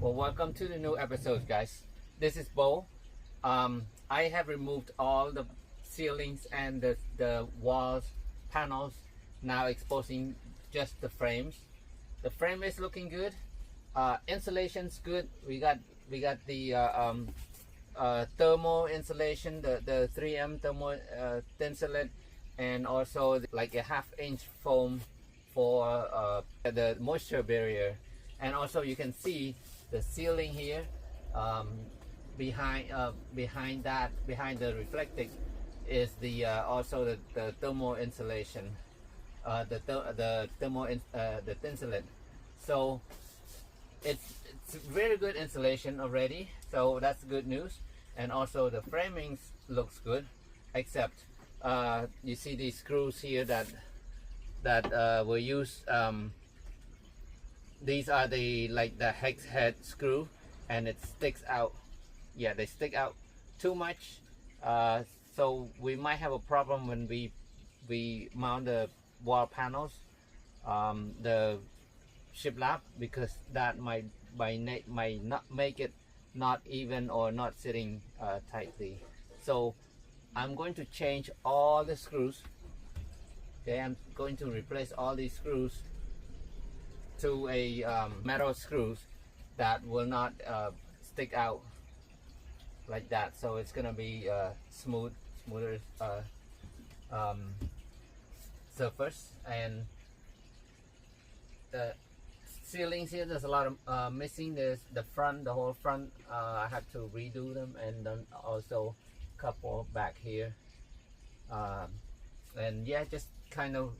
Well, welcome to the new episode, guys. This is Bo. I have removed all the ceilings and the walls panels, now exposing just the frames. The frame is looking good. Insulation's good. We got the thermal insulation, the 3M thermal insulate, and also like a 1/2 inch foam for the moisture barrier. And also you can see the ceiling here, behind the reflecting is the also the thermal insulation, the insulate. So it's very good insulation already, so that's good news. And also the framing looks good, except you see these screws here that were used. These are the hex head screw, and it sticks out. Yeah, they stick out too much, so we might have a problem when we mount the wall panels, the shiplap, because that might not make it not even or not sitting tightly. So I'm going to change all the screws. Okay, I'm going to replace all these screws to a metal screws that will not stick out like that. So it's gonna be smoother surface. And the ceilings here, there's a lot of missing. There's the whole front. I have to redo them, and then also a couple back here. And yeah, just kind of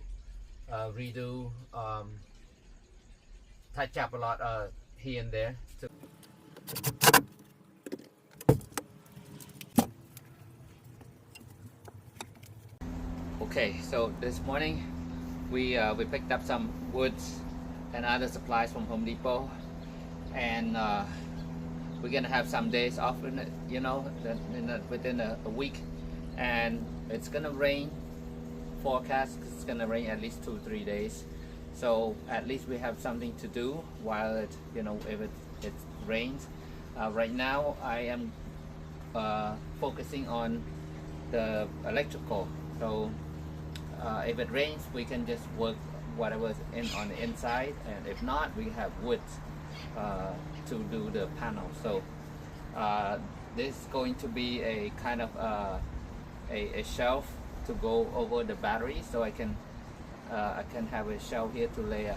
redo. Touch up a lot here and there. Okay, so this morning we picked up some woods and other supplies from Home Depot, and we're gonna have some days off in it, within a week, and it's gonna rain. Forecast, it's gonna rain at least 2-3 days. So at least we have something to do while if it rains. Right now I am focusing on the electrical. So if it rains, we can just work whatever's on the inside, and if not, we have wood to do the panel. So this is going to be a kind of a shelf to go over the battery, so I can have a shelf here to lay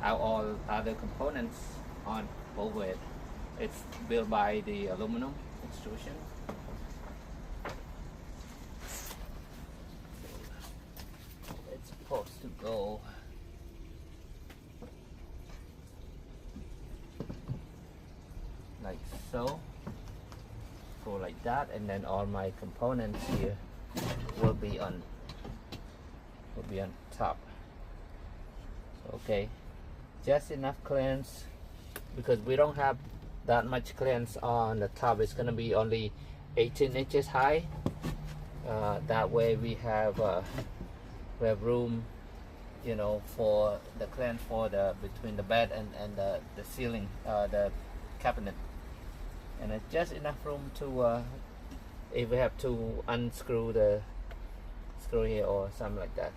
out all other components on over it. It's built by the aluminum extrusion. It's supposed to go like so, go like that, and then all my components here will be on top. Okay, just enough clearance, because we don't have that much clearance on the top. It's gonna be only 18 inches high. That way we have room, for the clearance for the between the bed and the ceiling, the cabinet, and it's just enough room to if we have to unscrew the screw here or something like that.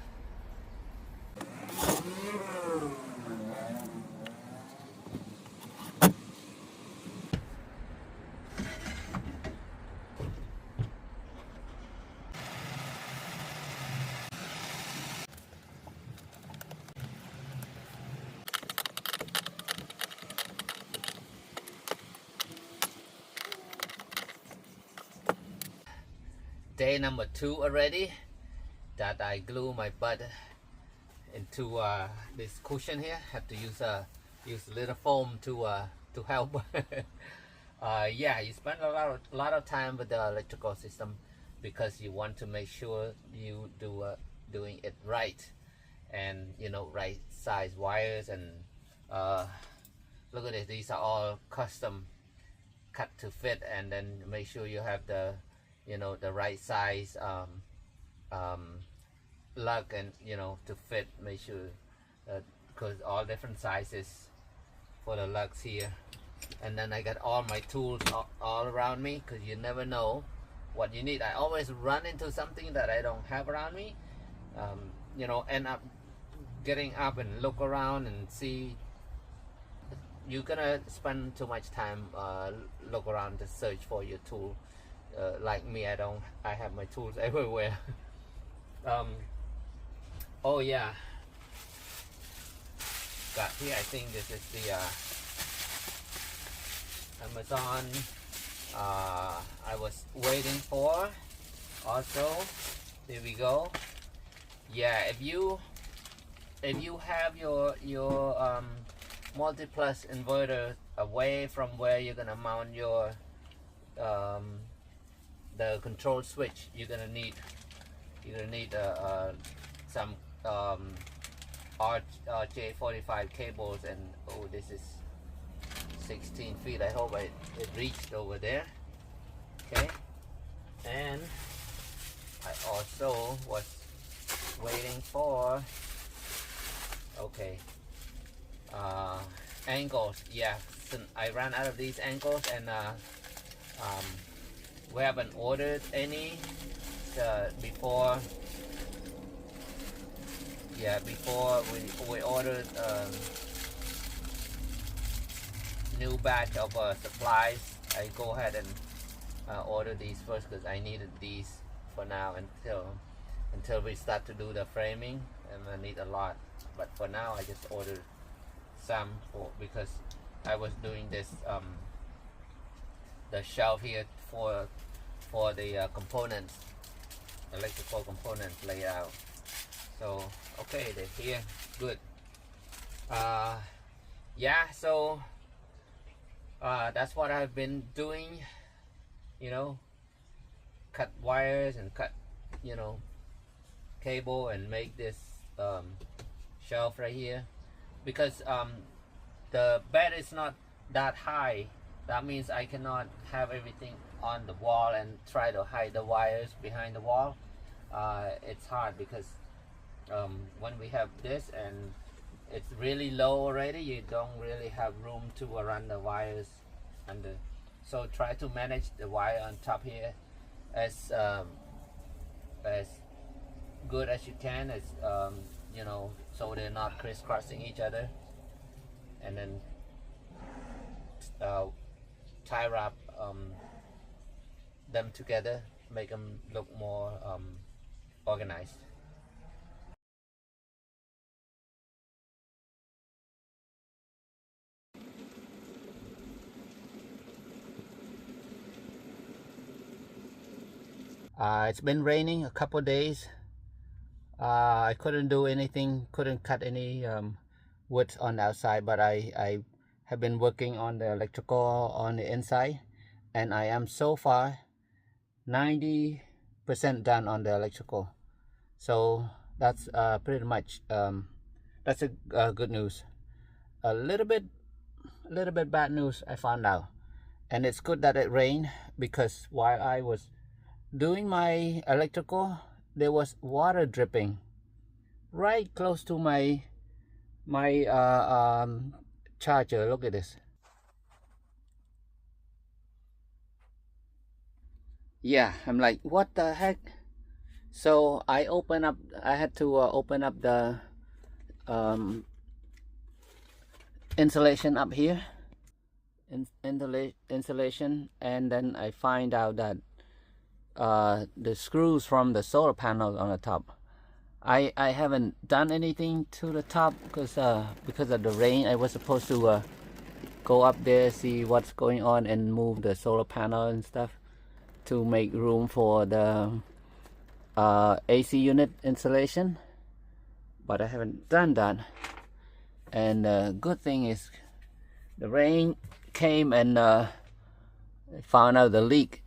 Day number 2 already that I glue my butt into this cushion here. Have to use a little foam to help. Yeah, you spend a lot of time with the electrical system, because you want to make sure you doing it right, and right size wires. And look at this, these are all custom cut to fit, and then make sure you have the the right size lug, and to fit, make sure because all different sizes for the lugs here. And then I got all my tools all around me, because you never know what you need. I always run into something that I don't have around me. You know, end up getting up and look around and see. You're gonna spend too much time look around to search for your tool. Like me, I have my tools everywhere. Oh yeah, got here, I think this is the Amazon I was waiting for. Also, here we go. Yeah, if you have your Multiplus inverter away from where you're gonna mount your the control switch, you're gonna need some RJ45 cables. And oh, this is 16 feet. I hope it reached over there. Okay, and I also was waiting for, okay, ankles. Yeah, so I ran out of these ankles, and we haven't ordered any before. Yeah, before we ordered new batch of supplies, I go ahead and order these first, because I needed these for now until we start to do the framing, and I need a lot. But for now, I just ordered some because I was doing this the shelf here for the components, electrical components layout. So okay, they're here, good. Yeah, so that's what I've been doing, you know, cut wires and cut, you know, cable, and make this shelf right here, because the bed is not that high. That means I cannot have everything on the wall and try to hide the wires behind the wall. It's hard, because when we have this and it's really low already, you don't really have room to run the wires under. So try to manage the wire on top here as good as you can, as you know, so they're not crisscrossing each other. And then tie wrap them together, make them look more organized. It's been raining a couple days. I couldn't do anything, couldn't cut any wood on the outside, but I have been working on the electrical on the inside, and I am so far 90% done on the electrical. So that's pretty much that's a good news. A little bit bad news I found out, and it's good that it rained, because while I was doing my electrical, there was water dripping right close to my charger. Look at this. Yeah, I'm like, what the heck? So I had to open up the insulation up here, insulation, and then I find out that the screws from the solar panel on the top, I haven't done anything to the top, because of the rain. I was supposed to go up there, see what's going on, and move the solar panel and stuff to make room for the AC unit installation, but I haven't done that. And the good thing is the rain came and found out the leak.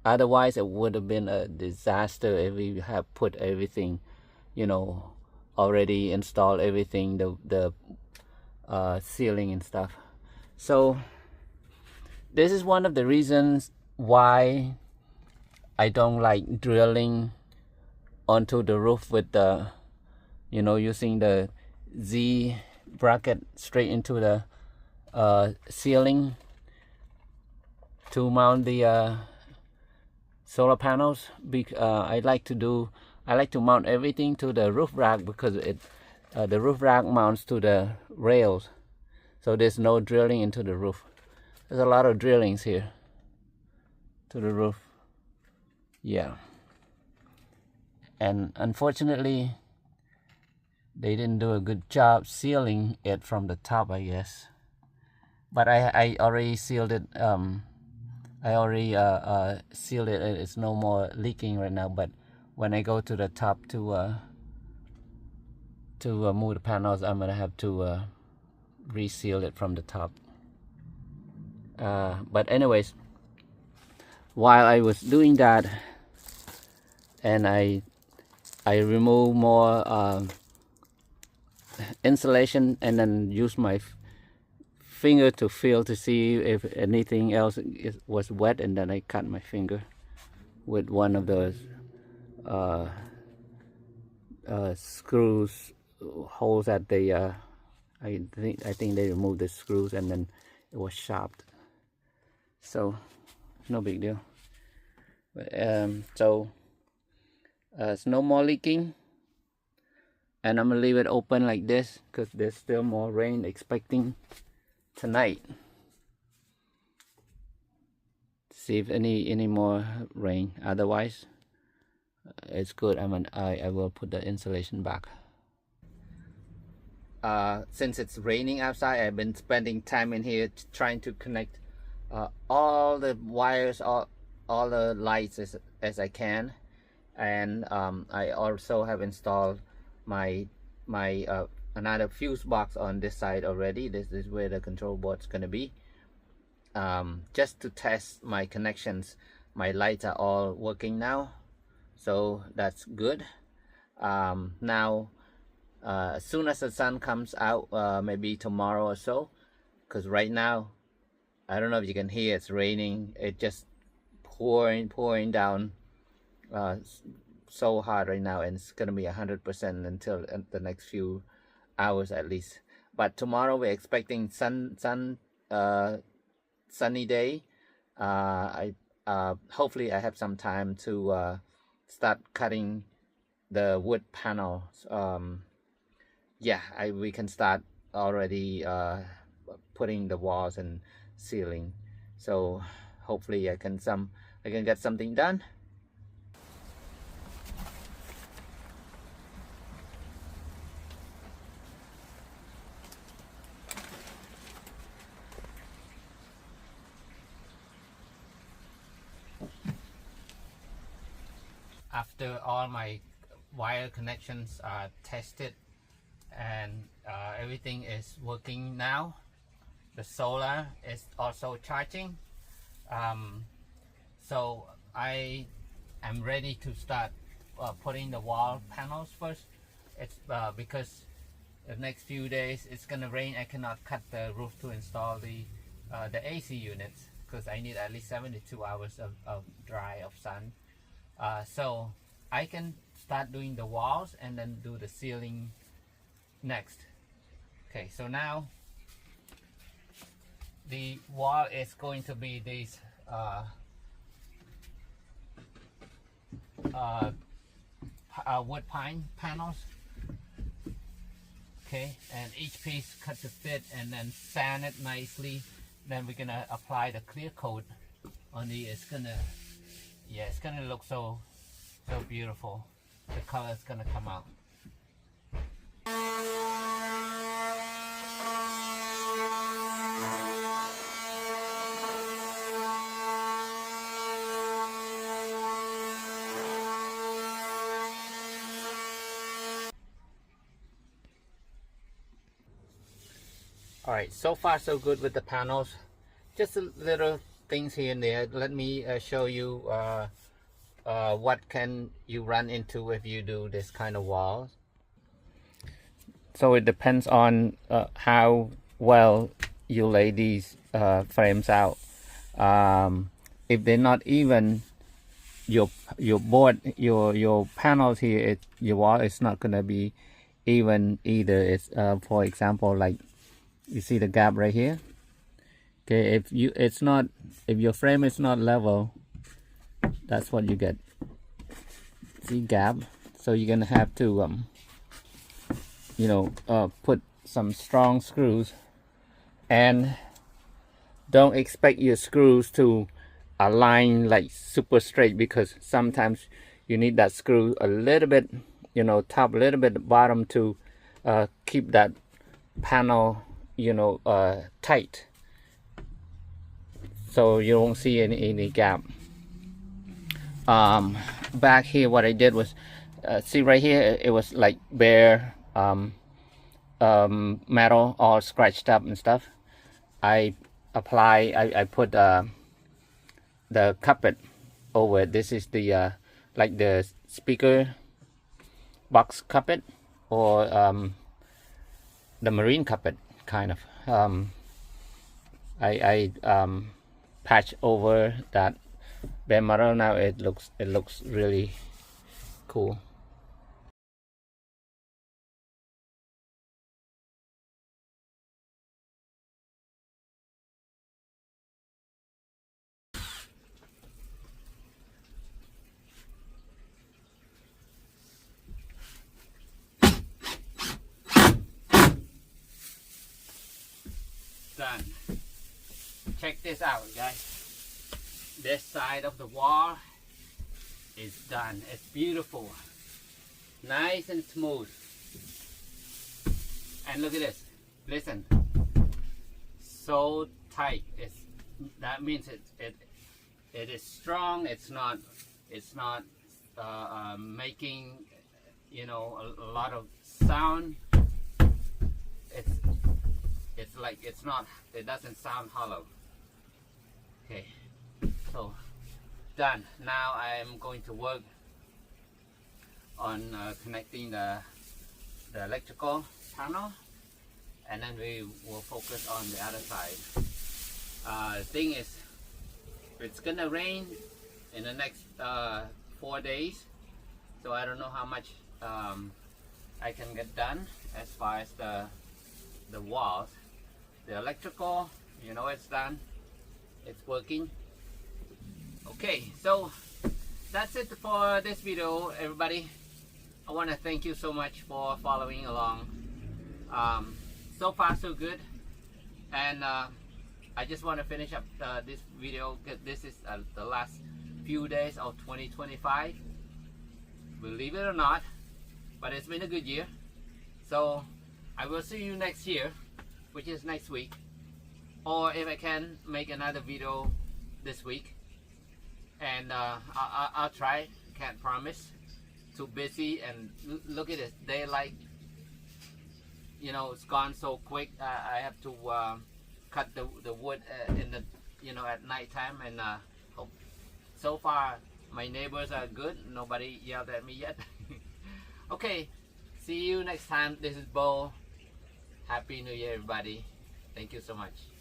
Otherwise it would have been a disaster if we have put everything, you know, already installed everything, the ceiling and stuff. So this is one of the reasons why I don't like drilling onto the roof with the, you know, using the Z bracket straight into the ceiling, to mount the solar panels. I like to mount everything to the roof rack because the roof rack mounts to the rails, so there's no drilling into the roof. There's a lot of drillings here to the roof. Yeah, and unfortunately they didn't do a good job sealing it from the top, I guess. But I already sealed it. I already sealed it. It's no more leaking right now. But when I go to the top to move the panels, I'm gonna have to reseal it from the top. But anyways, while I was doing that, and I remove more insulation, and then use my finger to feel to see if anything else was wet, and then I cut my finger with one of those screws holes at the I think they removed the screws, and then it was sharp, so no big deal. So it's no more leaking, and I'm gonna leave it open like this because there's still more rain expecting tonight. See if any more rain. Otherwise, it's good. I will put the insulation back. Since it's raining outside, I've been spending time in here trying to connect all the wires, all the lights as I can, and I also have installed my another fuse box on this side already. This is where the control board's gonna be, just to test my connections. My lights are all working now, so that's good. Now as soon as the sun comes out, maybe tomorrow or so, because right now I don't know if you can hear, it's raining. It just pouring down so hard right now, and it's gonna be 100% until the next few hours at least. But tomorrow we're expecting sunny day. Hopefully I have some time to start cutting the wood panels. Yeah, we can start already putting the walls and ceiling. So hopefully I can get something done. After all my wire connections are tested and everything is working now, the solar is also charging, so I am ready to start putting the wall panels first. It's because the next few days it's gonna rain. I cannot cut the roof to install the AC units because I need at least 72 hours of dry of sun. So I can start doing the walls and then do the ceiling next. Okay, so now the wall is going to be these wood pine panels. Okay, and each piece cut to fit, and then sand it nicely. Then we're gonna apply the clear coat on the. It's gonna look so beautiful. The color is gonna come out. All right, so far so good with the panels. Just a little things here and there. Let me show you what can you run into if you do this kind of walls. So it depends on how well you lay these frames out. If they're not even, your board, your panels here, your wall is not gonna be even either. It's for example, like you see the gap right here. Okay, if your frame is not level, that's what you get. See gap, so you're gonna have to put some strong screws, and don't expect your screws to align like super straight, because sometimes you need that screw a little bit, top, a little bit bottom, to keep that panel tight, so you won't see any gap. Back here, what I did was, see right here, it was like bare metal, all scratched up and stuff. I put the carpet over it. This is the like the speaker box carpet, or the marine carpet, kind of. I patch over that bare metal. Now it looks really cool. Done. Check this out, guys. This side of the wall is done. It's beautiful, nice and smooth. And look at this. Listen, so tight. That means it is strong. It's not making a lot of sound. It's like it doesn't sound hollow. Okay, so done. Now I am going to work on connecting the electrical panel, and then we will focus on the other side. The thing is, it's gonna rain in the next 4 days, so I don't know how much I can get done as far as the walls. The electrical, it's done. It's working. Okay, so that's it for this video, everybody. I want to thank you so much for following along. So far so good, and I just want to finish up this video, because this is the last few days of 2025. Believe it or not, but it's been a good year. So I will see you next year, which is next week, or if I can make another video this week, and I'll try. Can't promise. Too busy, and look at it. Daylight, it's gone so quick. I have to cut the wood in the at night time, and so far my neighbors are good. Nobody yelled at me yet. Okay, see you next time. This is Bo. Happy New Year, everybody. Thank you so much.